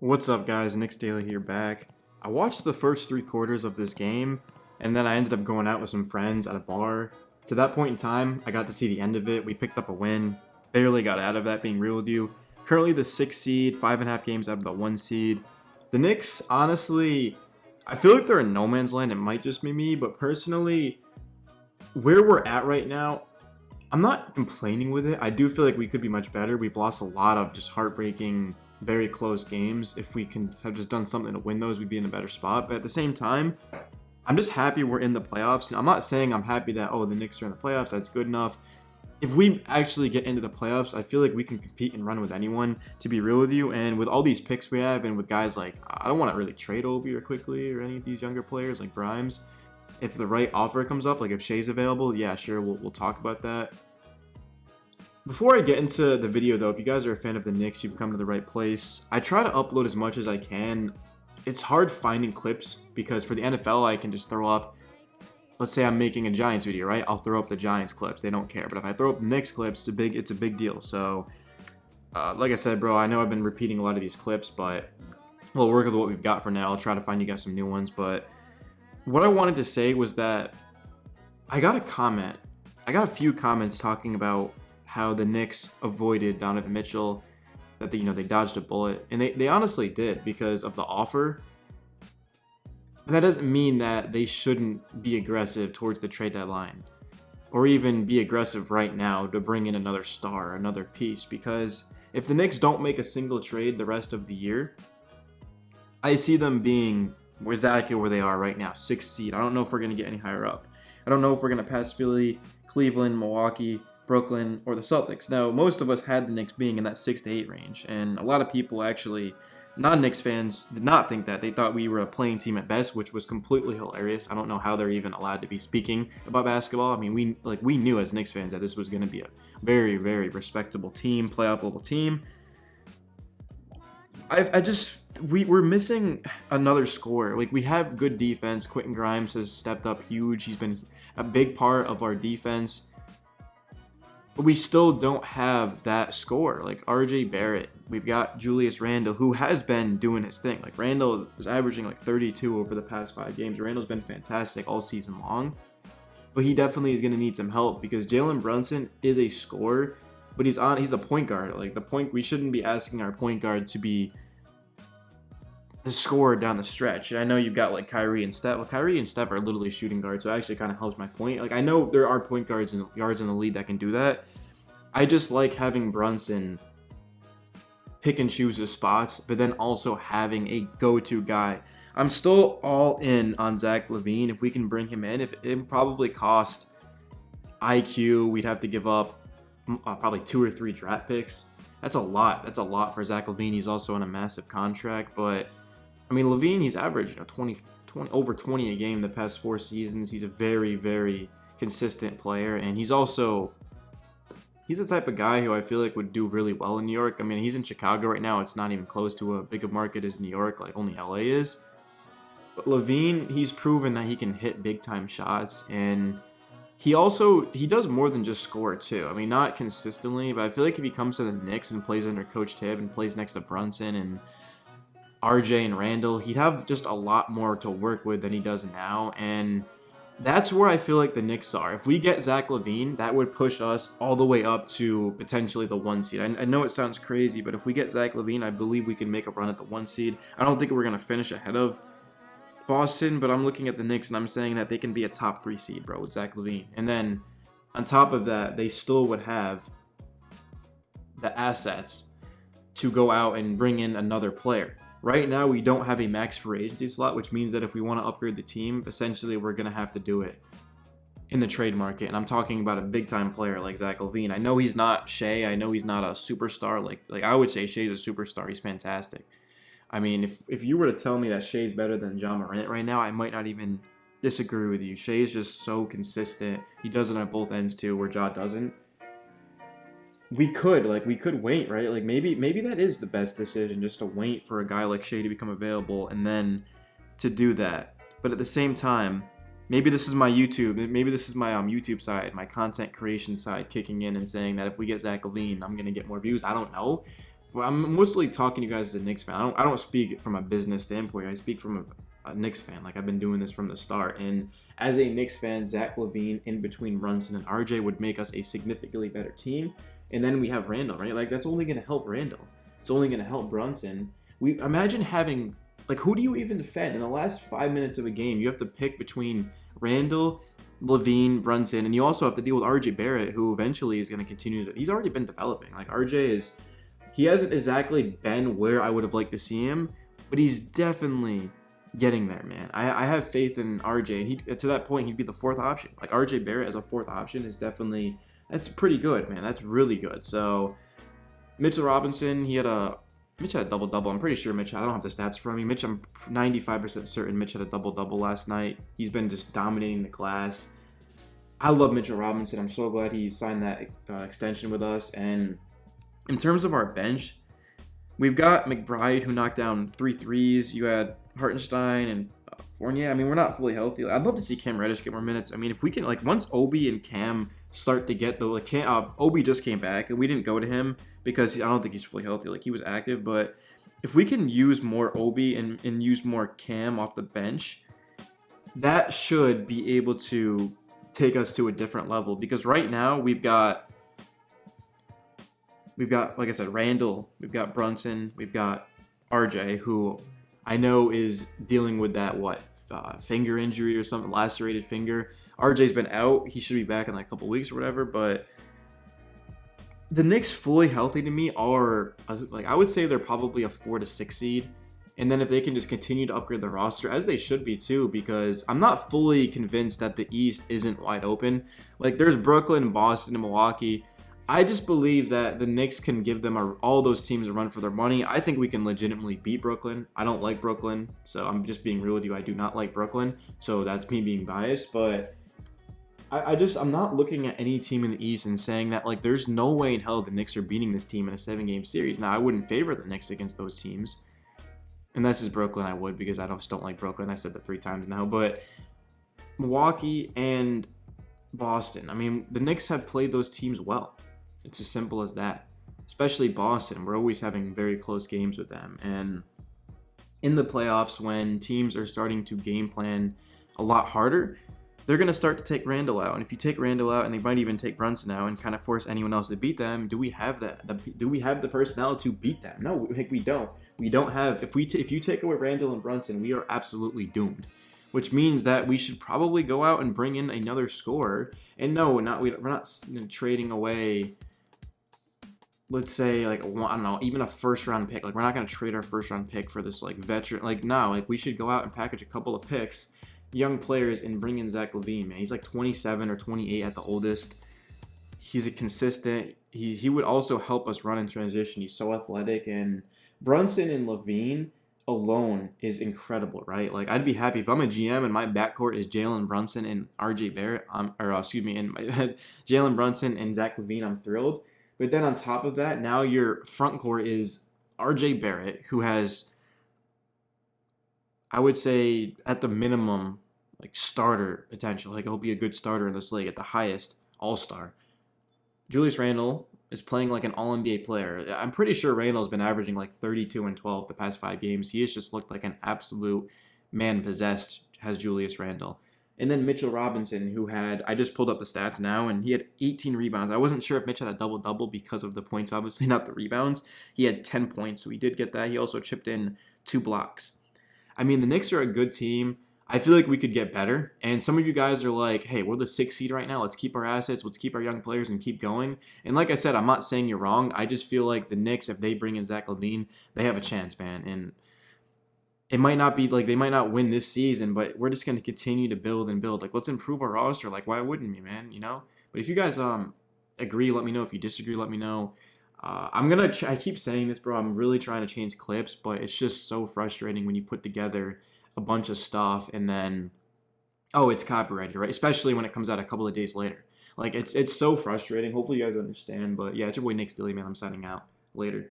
What's up, guys? Knicks Daily here back. I watched the first 3 quarters of this game, and then I ended up going out with some friends at a bar. To that point in time, I got to see the end of it. We picked up a win. Barely got out of that, being real with you. Currently the 6th seed, 5.5 games out of the 1 seed. The Knicks, honestly, I feel like they're in no man's land. It might just be me, but personally, where we're at right now, I'm not complaining with it. I do feel like we could be much better. We've lost a lot of just heartbreaking, very close games. If we can have just done something to win those, we'd be in a better spot. But at the same time, I'm just happy we're in the playoffs. I'm not saying I'm happy that, oh, the Knicks are in the playoffs. That's good enough. If we actually get into the playoffs, I feel like we can compete and run with anyone, to be real with you. And with all these picks we have, and with guys like, I don't want to really trade Obi or quickly or any of these younger players like Grimes. If the right offer comes up, like if Shea's available, yeah, sure, we'll talk about that. Before I get into the video though, if you guys are a fan of the Knicks, you've come to the right place. I try to upload as much as I can. It's hard finding clips because for the NFL, I can just throw up, let's say I'm making a Giants video, right? I'll throw up the Giants clips. They don't care. But if I throw up the Knicks clips, it's a big deal. So, like I said, bro, I know I've been repeating a lot of these clips, but we'll work with what we've got for now. I'll try to find you guys some new ones. But what I wanted to say was that I got a few comments talking about how the Knicks avoided Donovan Mitchell, that they dodged a bullet, and they honestly did because of the offer. That doesn't mean that they shouldn't be aggressive towards the trade deadline, or even be aggressive right now to bring in another star, another piece, because if the Knicks don't make a single trade the rest of the year, I see them being exactly where they are right now, 6th seed. I don't know if we're going to get any higher up. I don't know if we're going to pass Philly, Cleveland, Milwaukee, Brooklyn, or the Celtics. Now, most of us had the Knicks being in that 6 to 8 range, and a lot of people actually, non-Knicks fans, did not think that. They thought we were a playing team at best, which was completely hilarious. I don't know how they're even allowed to be speaking about basketball. I mean, we knew as Knicks fans that this was going to be a very, very respectable team, playoff level team. We're missing another scorer. Like, we have good defense. Quentin Grimes has stepped up huge. He's been a big part of our defense. But we still don't have that score. Like RJ Barrett, we've got Julius Randle, who has been doing his thing. Like Randle is averaging like 32 over the past 5 games. Randle's been fantastic all season long. But he definitely is going to need some help because Jalen Brunson is a scorer, but he's a point guard. Like we shouldn't be asking our point guard to be the scorer down the stretch. And I know you've got like Kyrie and Steph. Well, Kyrie and Steph are literally shooting guards, so it actually kind of helps my point. Like I know there are point guards and guards in the league that can do that. I just like having Brunson pick and choose his spots, but then also having a go-to guy. I'm still all in on Zach LaVine. If we can bring him in, if it would probably cost IQ, we'd have to give up probably 2 or 3 draft picks. That's a lot. That's a lot for Zach LaVine. He's also on a massive contract, but I mean, LaVine, he's averaged over 20 a game the past 4 seasons. He's a very, very consistent player, and he's the type of guy who I feel like would do really well in New York. I mean, he's in Chicago right now. It's not even close to a big a market as New York, like only LA is. But LaVine, he's proven that he can hit big-time shots, and he does more than just score too. I mean, not consistently, but I feel like if he comes to the Knicks and plays under Coach Tibb and plays next to Brunson and RJ and Randall, he'd have just a lot more to work with than he does now, and that's where I feel like the Knicks are. If we get Zach LaVine, that would push us all the way up to potentially the 1 seed. I know it sounds crazy, but if we get Zach LaVine, I believe we can make a run at the 1 seed. I don't think we're going to finish ahead of Boston, but I'm looking at the Knicks and I'm saying that they can be a top 3 seed, bro, with Zach LaVine. And then on top of that, they still would have the assets to go out and bring in another player. Right now, we don't have a max free agency slot, which means that if we want to upgrade the team, essentially we're going to have to do it in the trade market. And I'm talking about a big-time player like Zach LaVine. I know he's not Shea. I know he's not a superstar. Like I would say Shea's a superstar. He's fantastic. I mean, if you were to tell me that Shea's better than John Morant right now, I might not even disagree with you. Shea is just so consistent. He does it on both ends too, where Ja doesn't. We could wait, right? Like maybe that is the best decision, just to wait for a guy like Shea to become available and then to do that. But at the same time, maybe this is my YouTube side, my content creation side kicking in and saying that if we get Zach LaVine, I'm gonna get more views. I don't know. well, I'm mostly talking to you guys as a Knicks fan. I don't speak from a business standpoint. I speak from a Knicks fan. Like, I've been doing this from the start. And as a Knicks fan, Zach LaVine in between Brunson and RJ would make us a significantly better team. And then we have Randall, right? Like, that's only going to help Randall. It's only going to help Brunson. We imagine having, like, who do you even defend? In the last 5 minutes of a game, you have to pick between Randall, LaVine, Brunson, and you also have to deal with RJ Barrett, who eventually is going to continue to, he's already been developing. Like, he hasn't exactly been where I would have liked to see him, but he's definitely getting there, man. I have faith in RJ, and to that point, he'd be the fourth option. Like, RJ Barrett as a fourth option is definitely, that's pretty good, man. That's really good. So, Mitchell Robinson, Mitch had a double-double. I'm pretty sure Mitch, I don't have the stats from me. Mitch, I'm 95% certain Mitch had a double-double last night. He's been just dominating the class. I love Mitchell Robinson. I'm so glad he signed that extension with us. And in terms of our bench, we've got McBride, who knocked down 3 threes. You had Hartenstein and Fournier. I mean, we're not fully healthy. I'd love to see Cam Reddish get more minutes. I mean, if we can, like, once Obi and Cam start to get Obi just came back, and we didn't go to him because I don't think he's fully healthy. Like, he was active, but if we can use more Obi and use more Cam off the bench, that should be able to take us to a different level. Because right now we've got, like I said, Randall, we've got Brunson, we've got RJ, who I know is dealing with that finger injury or something, lacerated finger. RJ's been out. He should be back in like a couple weeks or whatever. But the Knicks fully healthy to me are, like, I would say they're probably a 4 to 6 seed. And then if they can just continue to upgrade the roster, as they should be too, because I'm not fully convinced that the East isn't wide open. Like, there's Brooklyn, Boston, and Milwaukee. I just believe that the Knicks can give them all those teams a run for their money. I think we can legitimately beat Brooklyn. I don't like Brooklyn, so I'm just being real with you. I do not like Brooklyn, so that's me being biased. But I'm not looking at any team in the East and saying that, like, there's no way in hell the Knicks are beating this team in a 7-game series. Now, I wouldn't favor the Knicks against those teams. Unless it's Brooklyn, I would, because I just don't like Brooklyn. I said that 3 times now. But Milwaukee and Boston, I mean, the Knicks have played those teams well. It's as simple as that. Especially Boston. We're always having very close games with them. And in the playoffs, when teams are starting to game plan a lot harder, they're going to start to take Randall out. And if you take Randall out, and they might even take Brunson out and kind of force anyone else to beat them, do we have that? Do we have the personnel to beat them? No, we don't. We don't have. If you take away Randall and Brunson, we are absolutely doomed. Which means that we should probably go out and bring in another scorer. And no, we're not trading away, let's say, like, I don't know, even a first-round pick. Like, we're not going to trade our first-round pick for this, like, veteran. Like, no, like, we should go out and package a couple of picks, young players, and bring in Zach LaVine, man. He's like 27 or 28 at the oldest. He's a consistent. He would also help us run in transition. He's so athletic. And Brunson and LaVine alone is incredible, right? Like, I'd be happy if I'm a GM and my backcourt is Jalen Brunson and RJ Barrett, and Jalen Brunson and Zach LaVine. I'm thrilled. But then on top of that, now your front court is RJ Barrett, who has, I would say, at the minimum, like, starter potential. Like, he'll be a good starter in this league at the highest, all-star. Julius Randle is playing like an all-NBA player. I'm pretty sure Randle's been averaging like 32 and 12 the past 5 games. He has just looked like an absolute man-possessed, has Julius Randle. And then Mitchell Robinson, who I just pulled up the stats now, and he had 18 rebounds. I wasn't sure if Mitch had a double-double because of the points, obviously, not the rebounds. He had 10 points, so he did get that. He also chipped in 2 blocks. I mean, the Knicks are a good team. I feel like we could get better. And some of you guys are like, hey, we're the 6th seed right now. Let's keep our assets. Let's keep our young players and keep going. And like I said, I'm not saying you're wrong. I just feel like the Knicks, if they bring in Zach LaVine, they have a chance, man. And it might not be like they might not win this season, but we're just going to continue to build and build. Like, let's improve our roster. Like, why wouldn't we, man? You know? But if you guys agree, let me know. If you disagree, let me know. I keep saying this, bro. I'm really trying to change clips, but it's just so frustrating when you put together a bunch of stuff and then, oh, it's copyrighted, right? Especially when it comes out a couple of days later. Like, it's so frustrating. Hopefully you guys understand. But yeah, it's your boy Nick Stilly, man. I'm signing out. Later.